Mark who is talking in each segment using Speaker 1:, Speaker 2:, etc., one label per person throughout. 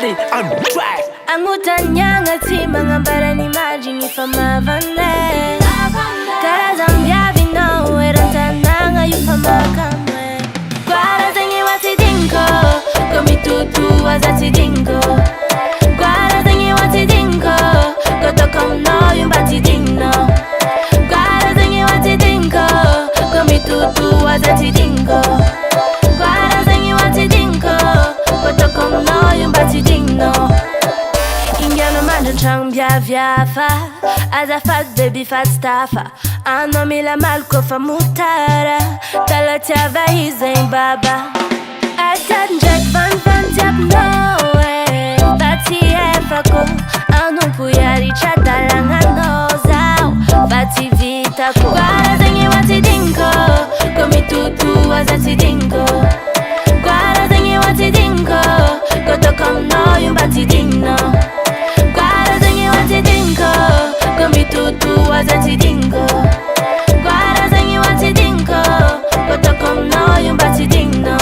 Speaker 1: Daddy on track.
Speaker 2: Ang utang ngati mangambara ni majing ifamavane Karazang biabi no erantana nga yufamakamwe Kwarazangi wati dinko Komitutu wazati dinko Kwarazangi wati dinko Kotokom no yumbati dinno Kwarazangi wati dinko Komitutu wazati dinko Kwarazangi wati dinko Kotokom no yumbati dinno Ingano mando chang bia viafa Aza fat baby fat staffa Ano mila malko fa mutara Talatia vahizen baba Atat njek van van tiap no way Bati efako Ano puyari chadalanga no zao Bati vita ko Kwarazangi wati dinko Komitutu wazati dinko Kwarazangi wati dinko Kotokom no yumbati dinno Komitutu wazati dingo Kwarazangi wati dingo Kotokom no yumbati dinno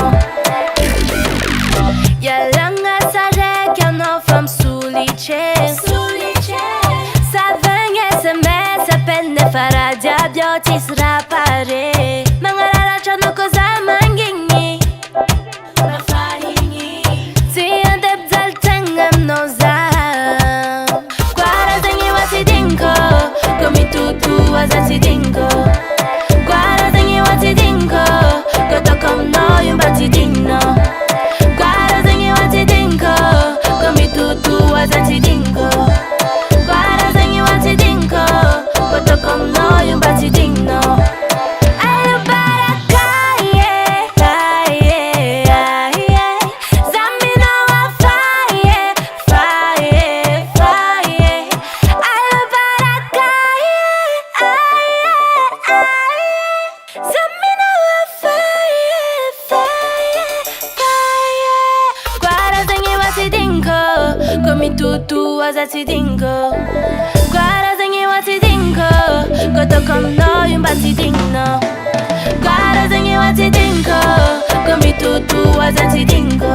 Speaker 2: Yalanga sarek ya no fam suliche Saveng SMS apenne faradia biotis rapare Mangalala chano koza mangingi Mafahingi Tiyan debzal tengam no za Komitutu wazati dingo Kwarazangi wati dingo Kotokom no yumbati dinno Kwarazangi wati dingo Komitutu wazati dingo Kwarazangi wati dingo Kotokom no yumbati dinno Komitutu wazati dingo Kwarazangi wati dingo Kotokom no yumbati dinno Kwarazangi wati dingo Komitutu wazati dingo